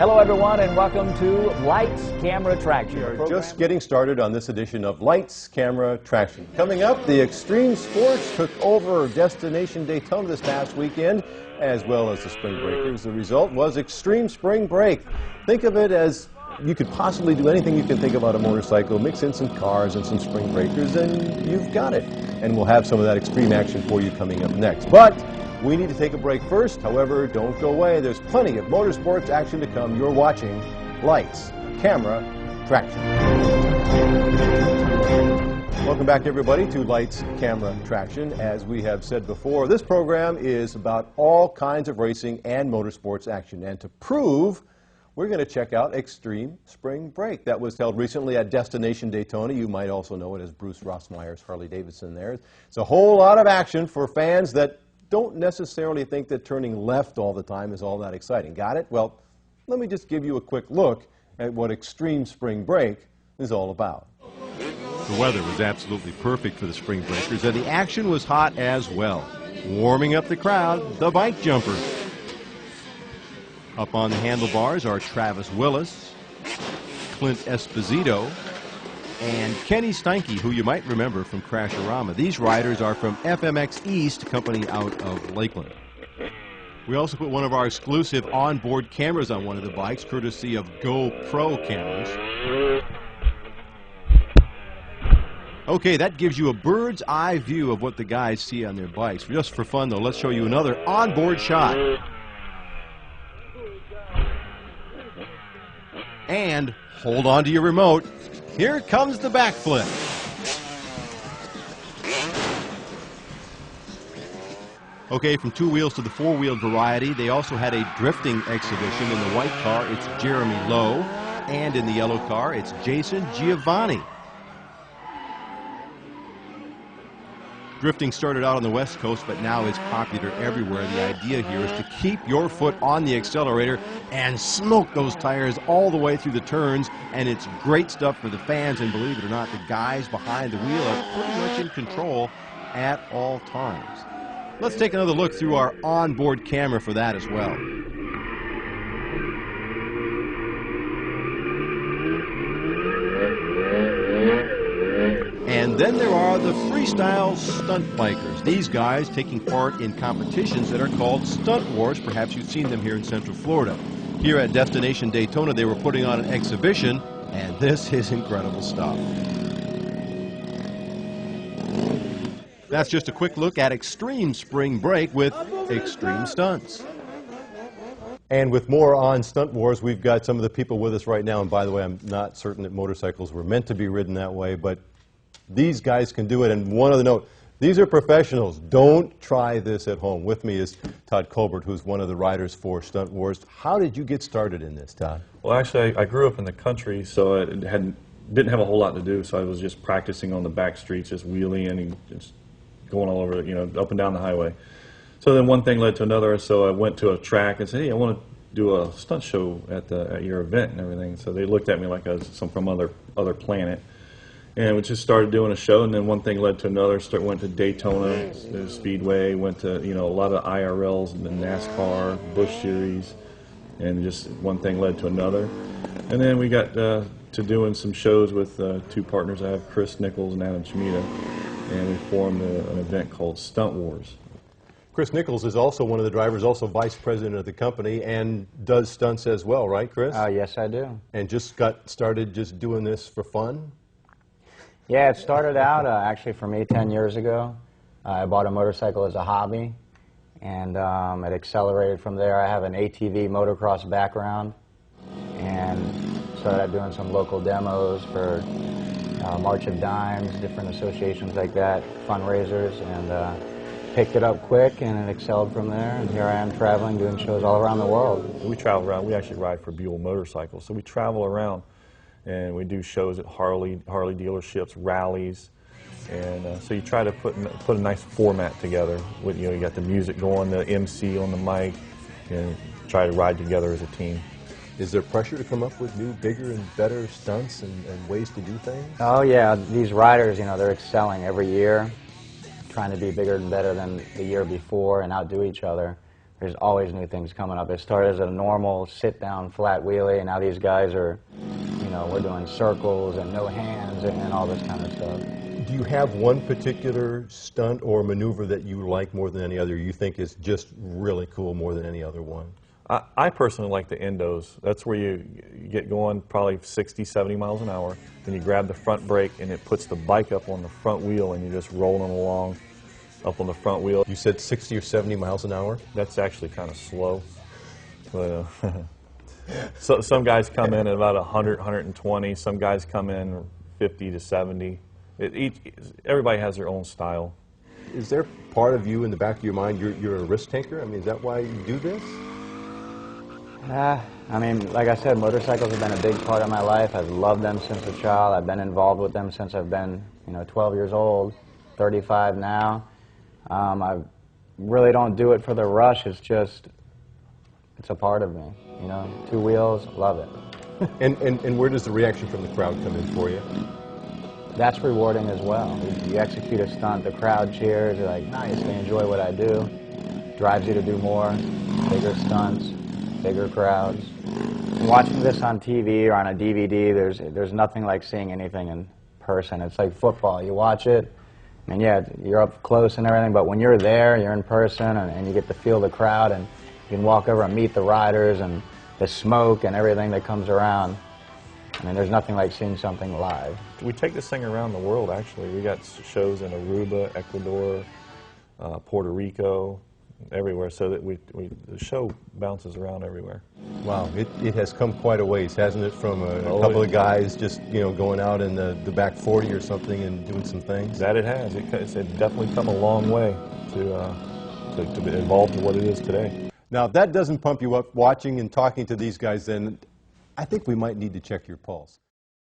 Hello, everyone, and welcome to Lights, Camera, Traction. We are just getting started on this edition of Lights, Camera, Traction. Coming up, the extreme sports took over Destination Daytona this past weekend, as well as the Spring Breakers. The result was Extreme Spring Break. Think of it as you could possibly do anything you can think about a motorcycle, mix in some cars and some Spring Breakers, and you've got it. And we'll have some of that extreme action for you coming up next. But we need to take a break first. However, don't go away. There's plenty of motorsports action to come. You're watching Lights, Camera, Traction. Welcome back, everybody, to Lights, Camera, Traction. As we have said before, this program is about all kinds of racing and motorsports action. And to prove, we're going to check out Extreme Spring Break. That was held recently at Destination Daytona. You might also know it as Bruce Rossmeyer's Harley-Davidson there. It's a whole lot of action for fans that don't necessarily think that turning left all the time is all that exciting. Got it? Well, let me just give you a quick look at what Extreme Spring Break is all about. The weather was absolutely perfect for the Spring Breakers, and the action was hot as well. Warming up the crowd, the bike jumper. Up on the handlebars are Travis Willis, Clint Esposito, and Kenny Steinke, who you might remember from Crash-O-Rama. These riders are from FMX East, company out of Lakeland. We also put one of our exclusive onboard cameras on one of the bikes, courtesy of GoPro cameras. Okay, that gives you a bird's eye view of what the guys see on their bikes. Just for fun, though, let's show you another onboard shot. And hold on to your remote. Here comes the backflip. Okay, from two wheels to the four-wheeled variety, they also had a drifting exhibition. In the white car, it's Jeremy Lowe, and in the yellow car, it's Jason Giovanni. Drifting started out on the West Coast, but now is popular everywhere. The idea here is to keep your foot on the accelerator and smoke those tires all the way through the turns, and it's great stuff for the fans, and believe it or not, the guys behind the wheel are pretty much in control at all times. Let's take another look through our onboard camera for that as well. And then there are the freestyle stunt bikers. These guys taking part in competitions that are called StuntWars. Perhaps you've seen them here in Central Florida. Here at Destination Daytona, they were putting on an exhibition, and this is incredible stuff. That's just a quick look at Extreme Spring Break with Extreme Stunts. And with more on Stunt Wars, we've got some of the people with us right now. And by the way, I'm not certain that motorcycles were meant to be ridden that way, but these guys can do it. And one other note, these are professionals. Don't try this at home. With me is Todd Colbert, who's one of the riders for Stunt Wars. How did you get started in this, Todd? Well, actually, I grew up in the country, so I didn't have a whole lot to do, so I was just practicing on the back streets, just wheeling and just going all over, you know, up and down the highway. So then one thing led to another, so I went to a track and said, hey, I want to do a stunt show at your event and everything. So they looked at me like I was from other planet. And we just started doing a show, and then one thing led to another. Went to Daytona Speedway, went to a lot of IRLs and the NASCAR, Busch Series, and just one thing led to another. And then we got to doing some shows with two partners I have, Chris Nichols and Adam Chimita, and we formed an event called StuntWars. Chris Nichols is also one of the drivers, also vice president of the company, and does stunts as well, right, Chris? Yes, I do. And just got started just doing this for fun? Yeah, it started out actually for me 10 years ago. I bought a motorcycle as a hobby, and it accelerated from there. I have an ATV motocross background, and started doing some local demos for March of Dimes, different associations like that, fundraisers, and picked it up quick, and it excelled from there. And here I am traveling, doing shows all around the world. We travel around. We actually ride for Buell Motorcycles, so we travel around. And we do shows at Harley dealerships, rallies, and so you try to put a nice format together. With you got the music going, the MC on the mic, and try to ride together as a team. Is there pressure to come up with new, bigger, and better stunts and ways to do things? Oh yeah, these riders, they're excelling every year, trying to be bigger and better than the year before and outdo each other. there's always new things coming up. It started as a normal sit-down flat wheelie, and now these guys are, you know, we're doing circles and no hands and all this kind of stuff. Do you have one particular stunt or maneuver that you like more than any other, you think is just really cool more than any other one? I personally like the endos. That's where you get going probably 60, 70 miles an hour. Then you grab the front brake and it puts the bike up on the front wheel and you're just rolling along up on the front wheel. You said 60 or 70 miles an hour? That's actually kind of slow. But, so some guys come in at about 100, 120. Some guys come in 50 to 70. Everybody has their own style. Is there part of you in the back of your mind, you're a risk taker? I mean, is that why you do this? I mean, like I said, motorcycles have been a big part of my life. I've loved them since a child. I've been involved with them since I've been, you know, 12 years old, 35 now. I really don't do it for the rush. It's just, it's a part of me, you know. Two wheels, love it. And where does the reaction from the crowd come in for you? That's rewarding as well. You execute a stunt, the crowd cheers, you're like, nice, they enjoy what I do. Drives you to do more, bigger stunts, bigger crowds. Watching this on TV or on a DVD, there's nothing like seeing anything in person. It's like football. You watch it, and yeah, you're up close and everything, but when you're there, you're in person, and you get to feel the crowd, and you can walk over and meet the riders, and the smoke and everything that comes around. I mean, there's nothing like seeing something live. We take this thing around the world, actually. We got shows in Aruba, Ecuador, Puerto Rico, everywhere, so that the show bounces around everywhere. Wow, it has come quite a ways, hasn't it, from a couple of guys just, you know, going out in the back 40 or something and doing some things? That it has. It's definitely come a long way to be involved in what it is today. Now, if that doesn't pump you up watching and talking to these guys, then I think we might need to check your pulse.